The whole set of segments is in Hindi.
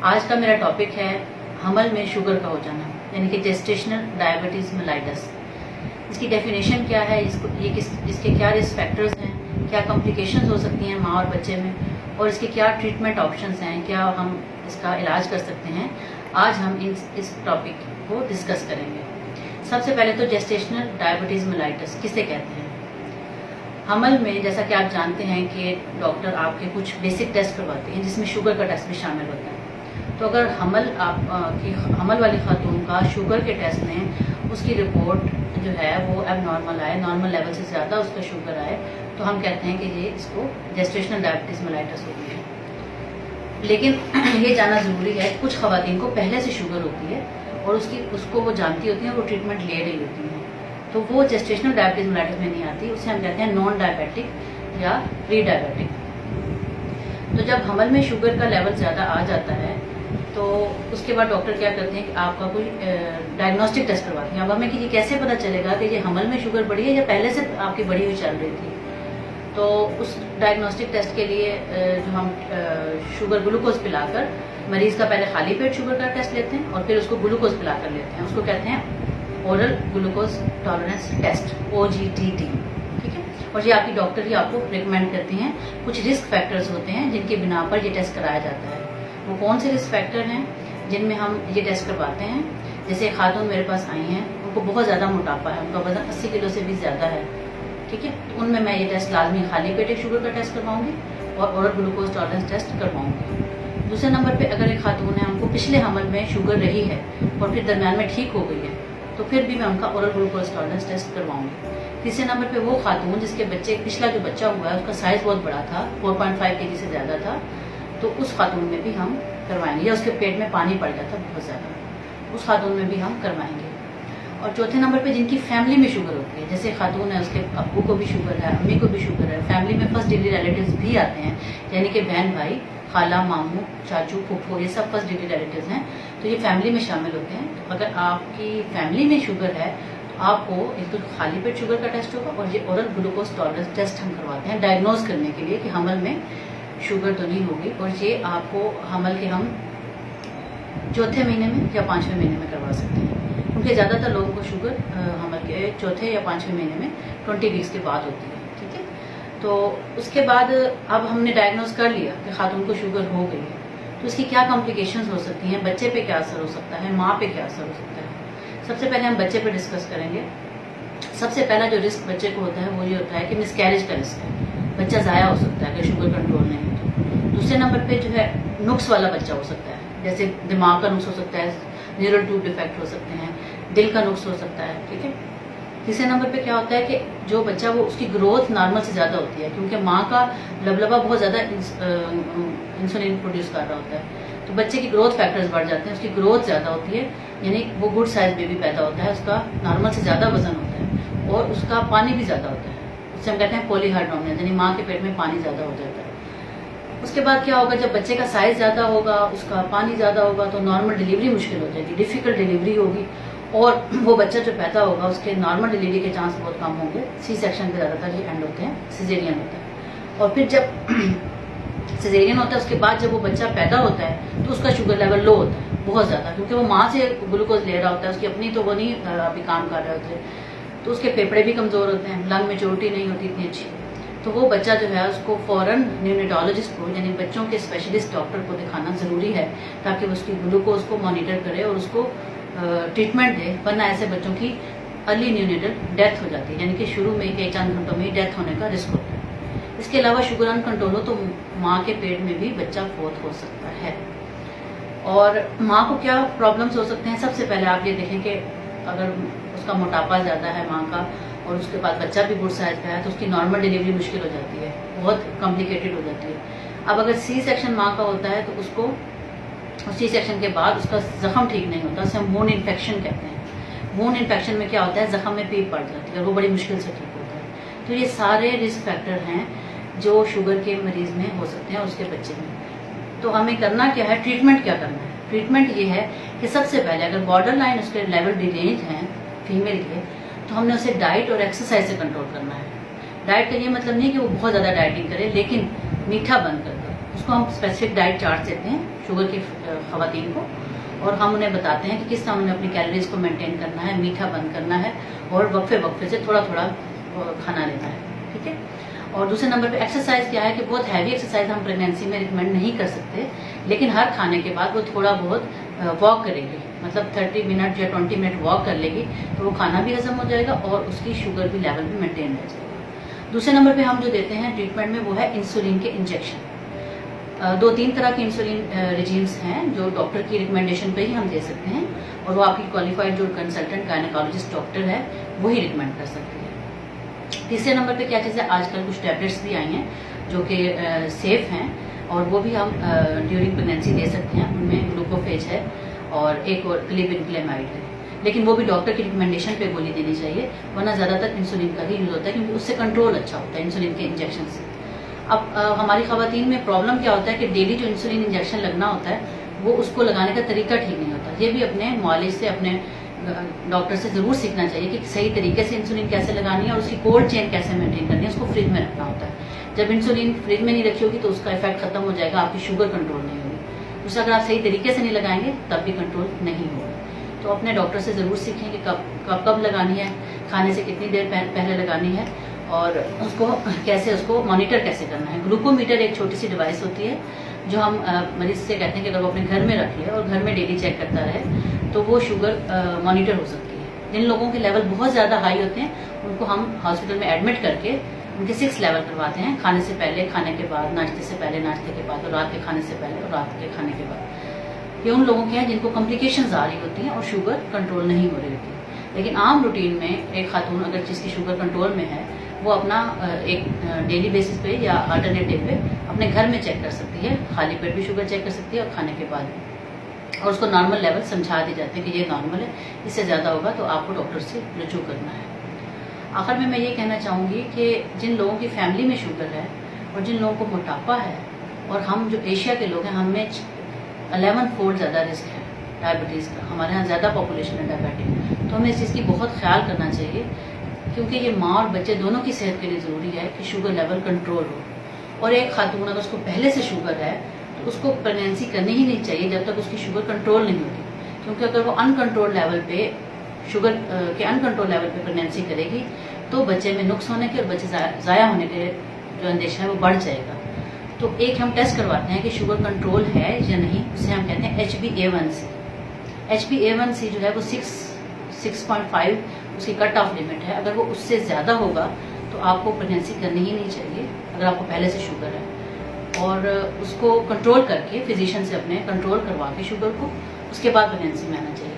आज का मेरा टॉपिक है हमल में शुगर का हो जाना, यानी कि जेस्टेशनल डायबिटीज मेलाइटस। इसकी डेफिनेशन क्या है, इसके क्या रिस्क फैक्टर्स हैं, क्या कॉम्प्लिकेशंस हो सकती हैं माँ और बच्चे में, और इसके क्या ट्रीटमेंट ऑप्शंस हैं, क्या हम इसका इलाज कर सकते हैं। आज हम इस टॉपिक को डिस्कस करेंगे। सबसे पहले तो जेस्टेशनल डायबिटीज मेलाइटस किसे कहते हैं। हमल में जैसा कि आप जानते हैं कि डॉक्टर आपके कुछ बेसिक टेस्ट करवाते हैं जिसमें शुगर का टेस्ट भी शामिल होता है। तो अगर हमल वाली खातून का शुगर के टेस्ट में उसकी रिपोर्ट जो है वो अब नॉर्मल आए, नॉर्मल लेवल से ज़्यादा उसका शुगर आए, तो हम कहते हैं कि ये इसको जेस्टेशनल डायबिटीज़ मेलाइटस होती है। लेकिन ये जानना ज़रूरी है, कुछ खवातीन को पहले से शुगर होती है और उसको वो जानती होती हैं, वो ट्रीटमेंट ले रही होती हैं, तो वो जेस्टेशनल डायबिटीज़ मेलाइटस में नहीं आती। उसे हम कहते हैं नॉन डायबिटिक या प्री डायबिटिक। तो जब हमल में शुगर का लेवल ज़्यादा आ जाता है तो उसके बाद डॉक्टर क्या करते हैं कि आपका कोई डायग्नोस्टिक टेस्ट करवाते हैं। अब हमें कि ये कैसे पता चलेगा कि ये हमल में शुगर बढ़ी है या पहले से आपकी बढ़ी हुई चल रही थी। तो उस डायग्नोस्टिक टेस्ट के लिए जो हम शुगर ग्लूकोज पिलाकर मरीज का पहले खाली पेट शुगर का टेस्ट लेते हैं और फिर उसको ग्लूकोज पिलाकर लेते हैं। उसको कहते हैं oral glucose tolerance test, OGTT। ठीक है, और ये आपकी डॉक्टर ही आपको रिकमेंड करती हैं। कुछ रिस्क फैक्टर्स होते हैं जिनके बिना पर ये टेस्ट कराया जाता है। वो कौन से रिस्क फैक्टर हैं जिनमें हम ये टेस्ट करवाते हैं। जैसे खातून मेरे पास आई हैं, उनको बहुत ज़्यादा मोटापा है, उनका वजन 80 किलो से भी ज़्यादा है। ठीक है, तो उनमें मैं ये टेस्ट लाजमी खाली पेट एक शुगर का टेस्ट करवाऊंगी और ओरल ग्लूकोज टॉलरेंस टेस्ट करवाऊंगी। दूसरे नंबर पे अगर एक खातून है, उनको पिछले हमल में शुगर रही है और फिर दरम्यान में ठीक हो गई है, तो फिर भी मैं उनका ओरल ग्लूकोज टॉलरेंस टेस्ट करवाऊंगी। तीसरे नंबर पे वो खातून जिसके पिछला जो बच्चा हुआ है उसका साइज बहुत बड़ा था, 4.5 kg से ज़्यादा था, तो उस खातून में भी हम करवाएंगे। या उसके पेट में पानी पड़ जाता बहुत ज़्यादा, उस खातून में भी हम करवाएंगे। और चौथे नंबर पे जिनकी फैमिली में शुगर होती है, जैसे खातून है उसके अब्बू को भी शुगर है, अम्मी को भी शुगर है, फैमिली में फर्स्ट डिग्री रिलेटिव्स भी आते हैं, यानी कि बहन भाई, खाला, मामू, चाचू, फूफो, ये सब फर्स्ट डिग्री रिलेटिव्स हैं, तो ये फैमिली में शामिल होते हैं। तो अगर आपकी फैमिली में शुगर है तो आपको एक तो खाली पेट शुगर का टेस्ट होगा और ये ओरल ग्लूकोज टॉलरेंस टेस्ट हम करवाते हैं डायग्नोज करने के लिए कि हमल में शुगर तो नहीं होगी। और ये आपको हमल के हम चौथे महीने में या 5वें महीने में करवा सकते हैं, क्योंकि ज़्यादातर लोगों को शुगर हमल के चौथे या 5वें महीने में 20 वीक्स के बाद होती है। ठीक है, तो उसके बाद अब हमने डायग्नोज कर लिया कि खातून को शुगर हो गई है, तो इसकी क्या कॉम्प्लिकेशंस हो सकती हैं, बच्चे पे क्या असर हो सकता है, माँ पे क्या असर हो सकता है। सबसे पहले हम बच्चे पे डिस्कस करेंगे। सबसे पहला जो रिस्क बच्चे को होता है वो ये होता है कि मिसकैरेज का रिस्क है, बच्चा ज़ाया हो सकता है अगर शुगर कंट्रोल नहीं है तो। दूसरे नंबर पे जो है नुक्स वाला बच्चा हो सकता है, जैसे दिमाग का नुक्स हो सकता है, न्यूरल ट्यूब डिफेक्ट हो सकते हैं, दिल का नुक्स हो सकता है। ठीक है, तीसरे नंबर पे क्या होता है कि जो बच्चा वो उसकी ग्रोथ नॉर्मल से ज़्यादा होती है, क्योंकि माँ का लबलबा बहुत ज़्यादा इंसुलिन प्रोड्यूस कर रहा होता है, तो बच्चे की ग्रोथ फैक्टर्स बढ़ जाते हैं, उसकी ग्रोथ ज़्यादा होती है, यानी वो गुड साइज बेबी पैदा होता है, उसका नॉर्मल से ज़्यादा वजन होता है और उसका पानी भी ज़्यादा होता है। उससे हम कहते हैं पॉलीहाइड्रोमिया, यानी माँ के पेट में पानी ज़्यादा हो जाता है। उसके बाद क्या होगा, जब बच्चे का साइज ज़्यादा होगा, उसका पानी ज़्यादा होगा, तो नॉर्मल डिलीवरी मुश्किल हो जाएगी, डिफ़िकल्ट डिलीवरी होगी और वो बच्चा जो पैदा होगा उसके नॉर्मल डिलीवरी के चांस बहुत कम होंगे। सी सेक्शन पे ज़्यादातर ये एंड होते हैं, सिजेरियन होता है। और फिर जब सिजेरियन होता है उसके बाद जब वो बच्चा पैदा होता है तो उसका शुगर लेवल लो होता है बहुत ज़्यादा, क्योंकि वो माँ से ग्लूकोज ले रहा होता है, उसकी अपनी तो वो नहीं अभी काम कर रहे होते, तो उसके फेफड़े भी कमज़ोर होते हैं, लंग मेच्योरिटी नहीं होती इतनी अच्छी। तो वो बच्चा जो है उसको फ़ौरन न्यूनेटोलॉजिस्ट को, यानी बच्चों के स्पेशलिस्ट डॉक्टर को दिखाना ज़रूरी है, ताकि वो उसकी ग्लूकोज को मॉनिटर करे और उसको ट्रीटमेंट दे, वरना ऐसे बच्चों की अर्ली न्यूनेटल डेथ हो जाती है, यानी कि शुरू में एक चंद घंटों में डेथ होने का रिस्क होता है। इसके अलावा शुगर अनकंट्रोल हो तो माँ के पेट में भी बच्चा फोत हो सकता है। और माँ को क्या प्रॉब्लम्स हो सकते हैं, सबसे पहले आप ये देखें कि अगर उसका मोटापा ज़्यादा है माँ का और उसके बाद बच्चा भी गुड साइज का है, तो उसकी नॉर्मल डिलीवरी मुश्किल हो जाती है, बहुत कॉम्प्लिकेटेड हो जाती है। अब अगर सी सेक्शन माँ का होता है तो उसको सी सेक्शन के बाद उसका जख्म ठीक नहीं होता, उसे हम वूंड इन्फेक्शन कहते हैं। वूंड इन्फेक्शन में क्या होता है, जख्म में पीप पड़ जाती है और वो बड़ी मुश्किल से ठीक होता है। तो ये सारे रिस्क फैक्टर हैं जो शुगर के मरीज में हो सकते हैं, उसके बच्चे में। तो हमें करना क्या है, ट्रीटमेंट क्या करना है। ट्रीटमेंट ये है कि सबसे पहले अगर बॉर्डर लाइन उसके लेवल डिलेज हैं फीमेल के, तो हमने उसे डाइट और एक्सरसाइज से कंट्रोल करना है। डाइट का ये मतलब नहीं कि वो बहुत ज़्यादा डाइटिंग करे, लेकिन मीठा बंद कर दो। उसको हम स्पेसिफिक डाइट चार्ट देते हैं शुगर की खवातीन को, और हम उन्हें बताते हैं कि किस तरह उन्हें अपनी कैलोरीज को मेंटेन करना है, मीठा बंद करना है और वक्फे वक्फे से थोड़ा थोड़ा खाना लेना है, ठीक है। और दूसरे नंबर पे एक्सरसाइज क्या है कि बहुत हैवी एक्सरसाइज हम प्रेगनेंसी में रिकमेंड नहीं कर सकते, लेकिन हर खाने के बाद वो थोड़ा बहुत वॉक करेगी, मतलब 30 मिनट या 20 मिनट वॉक कर लेगी, तो वो खाना भी हजम हो जाएगा और उसकी शुगर भी लेवल भी मेंटेन रह जाएगा। दूसरे नंबर पे हम जो देते हैं ट्रीटमेंट में वो है इंसुलिन के इंजेक्शन। 2-3 तरह के इंसुलिन रिजीम्स हैं जो डॉक्टर की रिकमेंडेशन पे ही हम दे सकते हैं, और वो आपकी क्वालिफाइड जो कंसल्टेंट गायनेकोलॉजिस्ट डॉक्टर है वही रिकमेंड कर सकती है। तीसरे नंबर पे क्या चीज़ है, आजकल कुछ टैबलेट्स भी आई हैं जो कि सेफ हैं और वो भी हम ड्यूरिंग प्रेगनेंसी दे सकते हैं। उनमें ग्लूकोफेज है और एक और क्लिबिनक्लेमाइड है, लेकिन वो भी डॉक्टर की रिकमेंडेशन पे गोली देनी चाहिए, वरना ज़्यादातर इंसुलिन का ही यूज़ होता है क्योंकि उससे कंट्रोल अच्छा होता है इंसुलिन के इंजेक्शन से। अब हमारी खवातीन में प्रॉब्लम क्या होता है कि डेली जो इंसुलिन इंजेक्शन लगना होता है वो उसको लगाने का तरीका ठीक नहीं होता। ये भी अपने मॉलिज से, अपने डॉक्टर से ज़रूर सीखना चाहिए कि सही तरीके से इंसुलिन कैसे लगानी है और उसकी कोल्ड चेन कैसे मेंटेन करनी है, उसको फ्रिज में रखना होता है। जब इंसुलिन फ्रिज में नहीं रखी होगी तो उसका इफेक्ट खत्म हो जाएगा, आपकी शुगर कंट्रोल नहीं होगी। दूसरा, अगर आप सही तरीके से नहीं लगाएंगे तब भी कंट्रोल नहीं होगा। तो अपने डॉक्टर से ज़रूर सीखें कि कब लगानी है, खाने से कितनी देर पहले लगानी है और उसको कैसे, उसको मॉनिटर कैसे करना है। ग्लूकोमीटर एक छोटी सी डिवाइस होती है जो हम मरीज से कहते हैं कि अगर वो अपने घर में रख ले और घर में डेली चेक करता रहे तो वो शुगर मॉनिटर हो सकती है। जिन लोगों के लेवल बहुत ज़्यादा हाई होते हैं उनको हम हॉस्पिटल में एडमिट करके उनके 6 लेवल करवाते हैं, खाने से पहले, खाने के बाद, नाश्ते से पहले, नाश्ते के बाद, और रात के खाने से पहले और रात के खाने के बाद। ये उन लोगों के हैं जिनको कॉम्प्लिकेशंस आ रही होती हैं और शुगर कंट्रोल नहीं हो रही होती। लेकिन आम रूटीन में एक खातून अगर जिसकी शुगर कंट्रोल में है वो अपना एक डेली बेसिस पे या अल्टरनेटिव पे अपने घर में चेक कर सकती है, खाली पेट भी शुगर चेक कर सकती है और खाने के बाद भी, और उसको नॉर्मल लेवल समझा दी जाते हैं कि ये नॉर्मल है, इससे ज़्यादा होगा तो आपको डॉक्टर से रुजू करना है। आखिर में मैं ये कहना चाहूँगी कि जिन लोगों की फैमिली में शुगर है और जिन लोगों को मोटापा है, और हम जो एशिया के लोग हैं हमें 11 फोल्ड ज़्यादा रिस्क है डायबिटीज़ का, हमारे यहाँ ज़्यादा पॉपुलेशन है डायबिटिक, तो हमें इस चीज़ की बहुत ख्याल करना चाहिए क्योंकि ये माँ और बच्चे दोनों की सेहत के लिए ज़रूरी है कि शुगर लेवल कंट्रोल हो। और एक खातून अगर उसको पहले से शुगर है तो उसको प्रेगनेंसी करनी ही नहीं चाहिए जब तक उसकी शुगर कंट्रोल नहीं होती, क्योंकि अगर वो अनकंट्रोल लेवल पे शुगर के अनकंट्रोल लेवल पे प्रेगनेंसी करेगी तो बच्चे में नुक्स होने के और बच्चे ज़ाया होने के जो अंदेशा है वो बढ़ जाएगा। तो एक हम टेस्ट करवाते हैं कि शुगर कंट्रोल है या नहीं, उसे हम कहते हैं HbA1c। HbA1c जो है वो 6.5 उसकी कट ऑफ लिमिट है। अगर वो उससे ज़्यादा होगा तो आपको प्रेगनेंसी करनी ही नहीं चाहिए अगर आपको पहले से शुगर है, और उसको कंट्रोल करके फिजिशियन से अपने कंट्रोल करवा के शुगर को उसके बाद प्रेगनेंसी में आना चाहिए।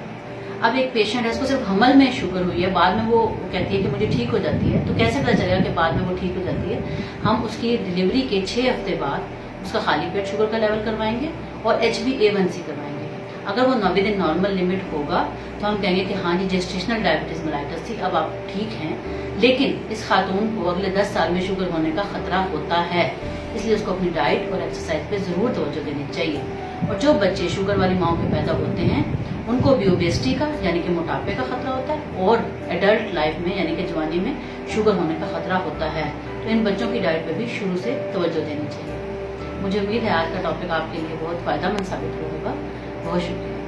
अब एक पेशेंट है, उसको सिर्फ हमल में शुगर हुई है, बाद में वो कहती है कि मुझे ठीक हो जाती है, तो कैसे पता चलेगा कि बाद में वो ठीक हो जाती है? हम उसकी डिलीवरी के 6 हफ्ते बाद उसका खाली पेट शुगर का लेवल करवाएंगे और HbA1c करवाएंगे। अगर वो 90 दिन नॉर्मल लिमिट होगा तो हम कहेंगे कि हाँ जी जेस्टेशनल डायबिटीज मेलाइटस थी, अब आप ठीक हैं, लेकिन इस खातून को अगले 10 साल में शुगर होने का खतरा होता है, इसलिए उसको अपनी डाइट और एक्सरसाइज पे ज़रूर तवज्जो देनी चाहिए। और जो बच्चे शुगर वाली माओं के पैदा होते हैं उनको भी ओबेसिटी का यानी कि मोटापे का खतरा होता है, और एडल्ट लाइफ में यानी कि जवानी में शुगर होने का खतरा होता है। तो इन बच्चों की डाइट पे भी शुरू से तवज्जो देनी चाहिए। मुझे उम्मीद है आज का टॉपिक आपके लिए बहुत फ़ायदेमंद साबित होगा। बहुत शुक्रिया।